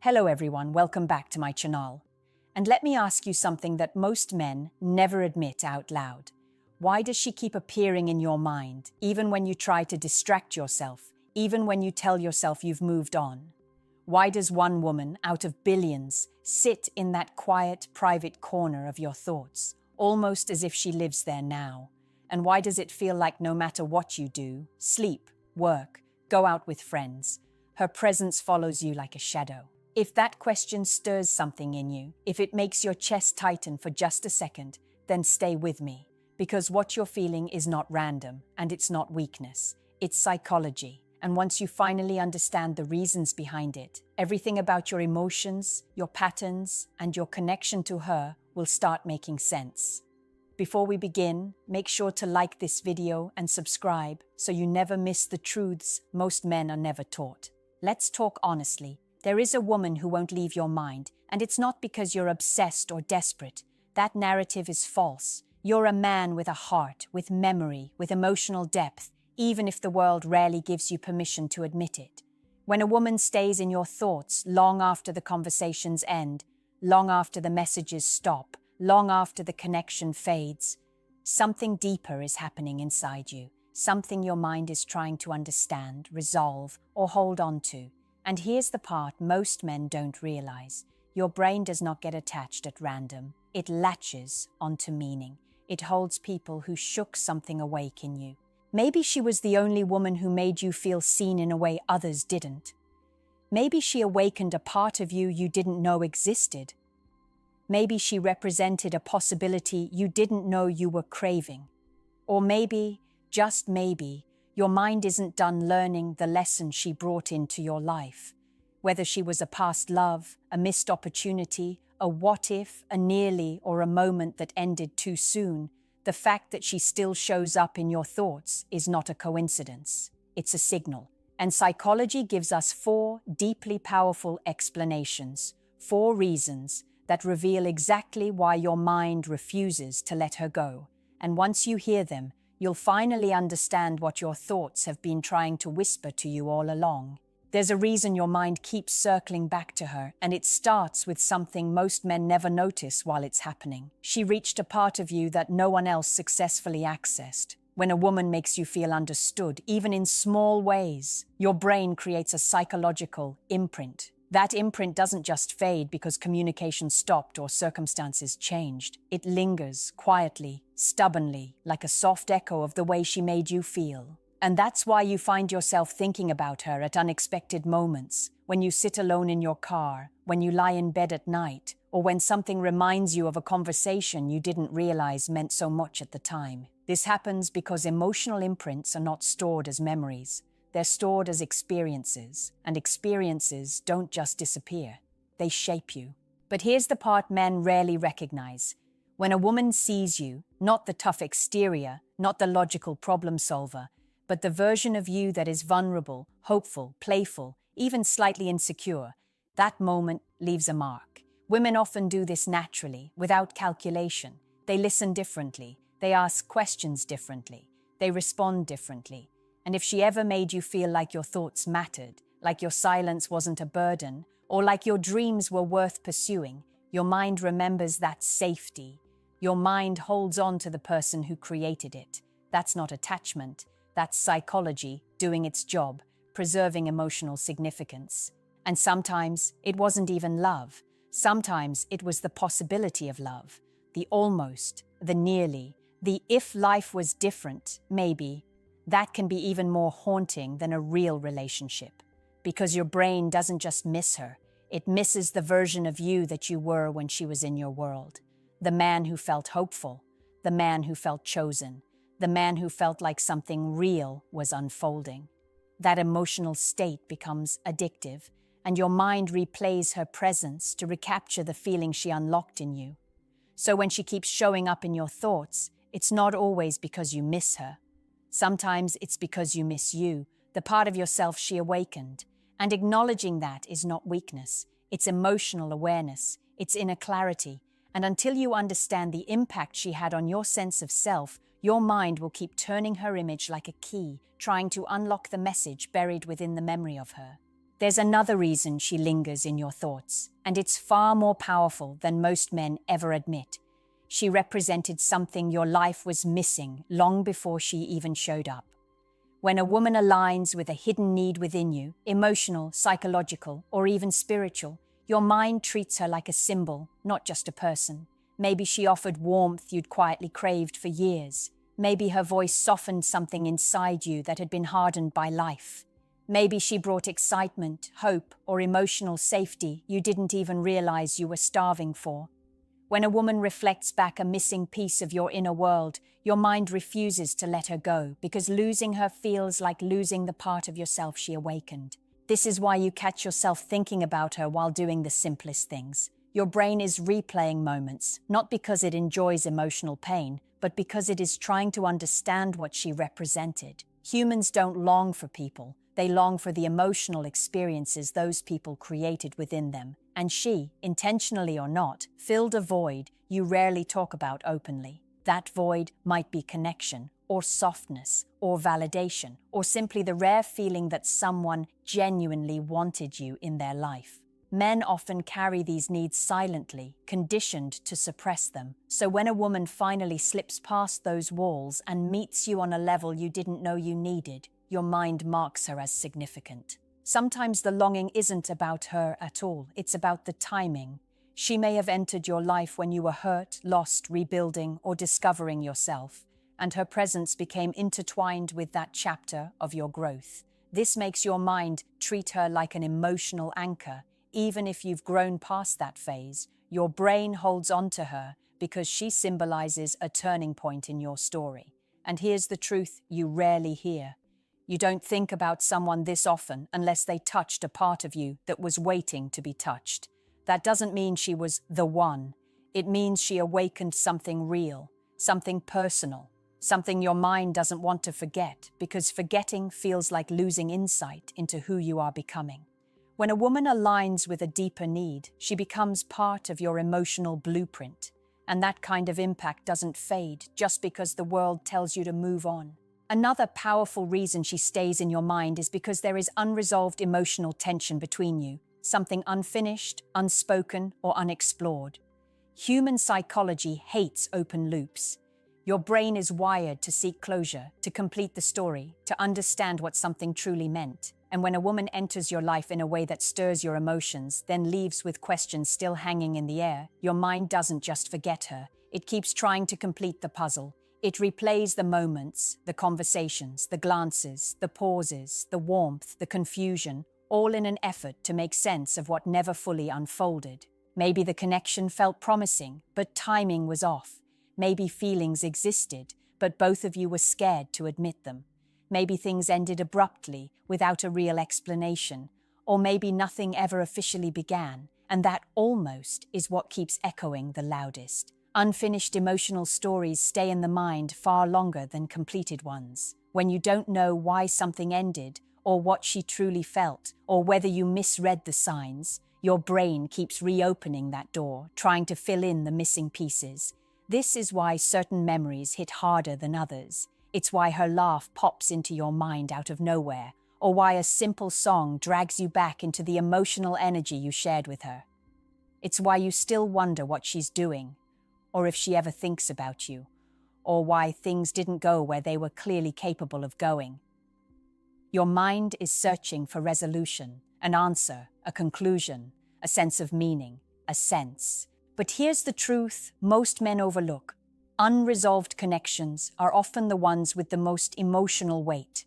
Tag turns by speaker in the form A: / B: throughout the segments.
A: Hello everyone, welcome back to my channel. And let me ask you something that most men never admit out loud. Why does she keep appearing in your mind, even when you try to distract yourself, even when you tell yourself you've moved on? Why does one woman out of billions sit in that quiet, private corner of your thoughts, almost as if she lives there now? And why does it feel like no matter what you do, sleep, work, go out with friends, her presence follows you like a shadow? If that question stirs something in you, if it makes your chest tighten for just a second, then stay with me. Because what you're feeling is not random, and it's not weakness. It's psychology. And once you finally understand the reasons behind it, everything about your emotions, your patterns, and your connection to her will start making sense. Before we begin, make sure to like this video and subscribe so you never miss the truths most men are never taught. Let's talk honestly. There is a woman who won't leave your mind, and it's not because you're obsessed or desperate. That narrative is false. You're a man with a heart, with memory, with emotional depth, even if the world rarely gives you permission to admit it. When a woman stays in your thoughts long after the conversations end, long after the messages stop, long after the connection fades, something deeper is happening inside you, something your mind is trying to understand, resolve, or hold on to. And here's the part most men don't realize. Your brain does not get attached at random. It latches onto meaning. It holds people who shook something awake in you. Maybe she was the only woman who made you feel seen in a way others didn't. Maybe she awakened a part of you you didn't know existed. Maybe she represented a possibility you didn't know you were craving. Or maybe, just maybe, your mind isn't done learning the lesson she brought into your life. Whether she was a past love, a missed opportunity, a what if, a nearly, or a moment that ended too soon, the fact that she still shows up in your thoughts is not a coincidence. It's a signal. And psychology gives us 4 deeply powerful explanations, 4 reasons that reveal exactly why your mind refuses to let her go. And once you hear them, you'll finally understand what your thoughts have been trying to whisper to you all along. There's a reason your mind keeps circling back to her, and it starts with something most men never notice while it's happening. She reached a part of you that no one else successfully accessed. When a woman makes you feel understood, even in small ways, your brain creates a psychological imprint. That imprint doesn't just fade because communication stopped or circumstances changed. It lingers quietly, stubbornly, like a soft echo of the way she made you feel. And that's why you find yourself thinking about her at unexpected moments, when you sit alone in your car, when you lie in bed at night, or when something reminds you of a conversation you didn't realize meant so much at the time. This happens because emotional imprints are not stored as memories. They're stored as experiences, and experiences don't just disappear. They shape you. But here's the part men rarely recognize. When a woman sees you, not the tough exterior, not the logical problem solver, but the version of you that is vulnerable, hopeful, playful, even slightly insecure, that moment leaves a mark. Women often do this naturally, without calculation. They listen differently. They ask questions differently. They respond differently. And if she ever made you feel like your thoughts mattered, like your silence wasn't a burden, or like your dreams were worth pursuing, your mind remembers that safety. Your mind holds on to the person who created it. That's not attachment. That's psychology doing its job, preserving emotional significance. And sometimes it wasn't even love. Sometimes it was the possibility of love, the almost, the nearly, the if life was different, maybe. That can be even more haunting than a real relationship, because your brain doesn't just miss her, it misses the version of you that you were when she was in your world. The man who felt hopeful, the man who felt chosen, the man who felt like something real was unfolding. That emotional state becomes addictive, and your mind replays her presence to recapture the feeling she unlocked in you. So when she keeps showing up in your thoughts, it's not always because you miss her. Sometimes it's because you miss you, the part of yourself she awakened. And acknowledging that is not weakness, it's emotional awareness, it's inner clarity. And until you understand the impact she had on your sense of self, your mind will keep turning her image like a key, trying to unlock the message buried within the memory of her. There's another reason she lingers in your thoughts, and it's far more powerful than most men ever admit. She represented something your life was missing long before she even showed up. When a woman aligns with a hidden need within you, emotional, psychological, or even spiritual, your mind treats her like a symbol, not just a person. Maybe she offered warmth you'd quietly craved for years. Maybe her voice softened something inside you that had been hardened by life. Maybe she brought excitement, hope, or emotional safety you didn't even realize you were starving for. When a woman reflects back a missing piece of your inner world, your mind refuses to let her go because losing her feels like losing the part of yourself she awakened. This is why you catch yourself thinking about her while doing the simplest things. Your brain is replaying moments, not because it enjoys emotional pain, but because it is trying to understand what she represented. Humans don't long for people. They long for the emotional experiences those people created within them. And she, intentionally or not, filled a void you rarely talk about openly. That void might be connection, or softness, or validation, or simply the rare feeling that someone genuinely wanted you in their life. Men often carry these needs silently, conditioned to suppress them. So when a woman finally slips past those walls and meets you on a level you didn't know you needed, your mind marks her as significant. Sometimes the longing isn't about her at all, it's about the timing. She may have entered your life when you were hurt, lost, rebuilding, or discovering yourself, and her presence became intertwined with that chapter of your growth. This makes your mind treat her like an emotional anchor. Even if you've grown past that phase, your brain holds on to her because she symbolizes a turning point in your story. And here's the truth you rarely hear. You don't think about someone this often unless they touched a part of you that was waiting to be touched. That doesn't mean she was the one. It means she awakened something real, something personal, something your mind doesn't want to forget, because forgetting feels like losing insight into who you are becoming. When a woman aligns with a deeper need, she becomes part of your emotional blueprint, and that kind of impact doesn't fade just because the world tells you to move on. Another powerful reason she stays in your mind is because there is unresolved emotional tension between you, something unfinished, unspoken, or unexplored. Human psychology hates open loops. Your brain is wired to seek closure, to complete the story, to understand what something truly meant. And when a woman enters your life in a way that stirs your emotions, then leaves with questions still hanging in the air, your mind doesn't just forget her. It keeps trying to complete the puzzle. It replays the moments, the conversations, the glances, the pauses, the warmth, the confusion, all in an effort to make sense of what never fully unfolded. Maybe the connection felt promising, but timing was off. Maybe feelings existed, but both of you were scared to admit them. Maybe things ended abruptly, without a real explanation. Or maybe nothing ever officially began, and that almost is what keeps echoing the loudest. Unfinished emotional stories stay in the mind far longer than completed ones. When you don't know why something ended, or what she truly felt, or whether you misread the signs, your brain keeps reopening that door, trying to fill in the missing pieces. This is why certain memories hit harder than others. It's why her laugh pops into your mind out of nowhere, or why a simple song drags you back into the emotional energy you shared with her. It's why you still wonder what she's doing, or if she ever thinks about you, or why things didn't go where they were clearly capable of going. Your mind is searching for resolution, an answer, a conclusion, a sense of meaning, a sense. But here's the truth most men overlook. Unresolved connections are often the ones with the most emotional weight.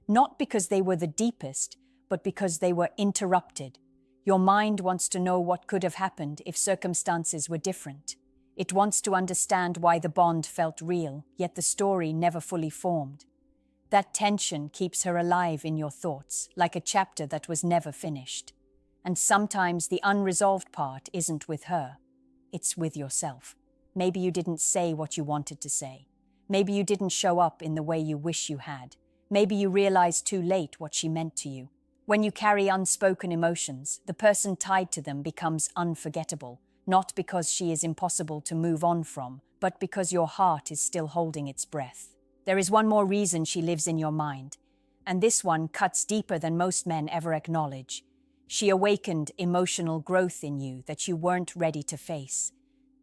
A: Not because they were the deepest, but because they were interrupted. Your mind wants to know what could have happened if circumstances were different. It wants to understand why the bond felt real, yet the story never fully formed. That tension keeps her alive in your thoughts, like a chapter that was never finished. And sometimes the unresolved part isn't with her. It's with yourself. Maybe you didn't say what you wanted to say. Maybe you didn't show up in the way you wish you had. Maybe you realized too late what she meant to you. When you carry unspoken emotions, the person tied to them becomes unforgettable, not because she is impossible to move on from, but because your heart is still holding its breath. There is one more reason she lives in your mind, and this one cuts deeper than most men ever acknowledge. She awakened emotional growth in you that you weren't ready to face.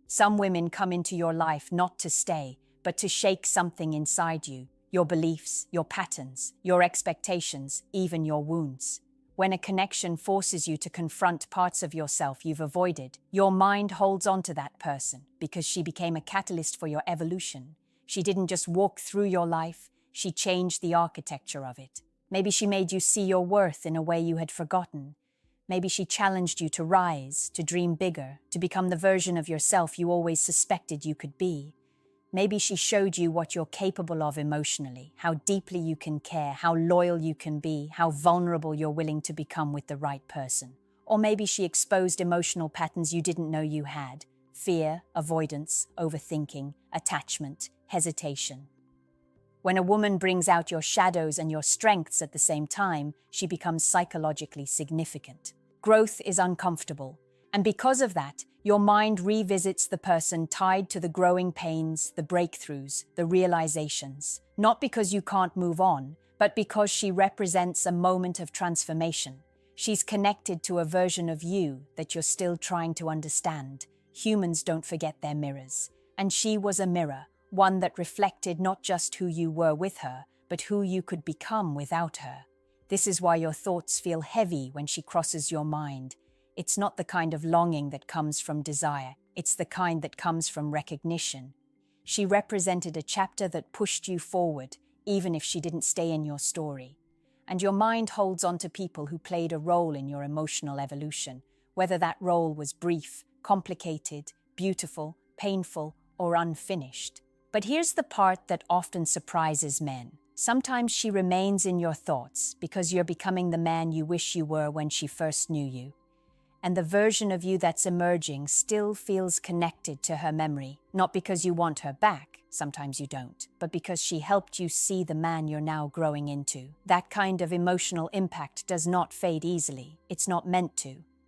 A: Some women come into your life not to stay, but to shake something inside you, your beliefs, your patterns, your expectations, even your wounds. When a connection forces you to confront parts of yourself you've avoided, your mind holds on to that person because she became a catalyst for your evolution. She didn't just walk through your life, she changed the architecture of it. Maybe she made you see your worth in a way you had forgotten. Maybe she challenged you to rise, to dream bigger, to become the version of yourself you always suspected you could be. Maybe she showed you what you're capable of emotionally, how deeply you can care, how loyal you can be, how vulnerable you're willing to become with the right person. Or maybe she exposed emotional patterns you didn't know you had: fear, avoidance, overthinking, attachment, hesitation. When a woman brings out your shadows and your strengths at the same time, she becomes psychologically significant. Growth is uncomfortable, and because of that, your mind revisits the person tied to the growing pains, the breakthroughs, the realizations, not because you can't move on, but because she represents a moment of transformation. She's connected to a version of you that you're still trying to understand. Humans don't forget their mirrors, and she was a mirror, one that reflected not just who you were with her, but who you could become without her. This is why your thoughts feel heavy when she crosses your mind. It's not the kind of longing that comes from desire, it's the kind that comes from recognition. She represented a chapter that pushed you forward, even if she didn't stay in your story. And your mind holds on to people who played a role in your emotional evolution, whether that role was brief, complicated, beautiful, painful, or unfinished. But here's the part that often surprises men. Sometimes she remains in your thoughts because you're becoming the man you wish you were when she first knew you. And the version of you that's emerging still feels connected to her memory, not because you want her back, sometimes you don't, but because she helped you see the man you're now growing into. That kind of emotional impact does not fade easily. It's not meant to.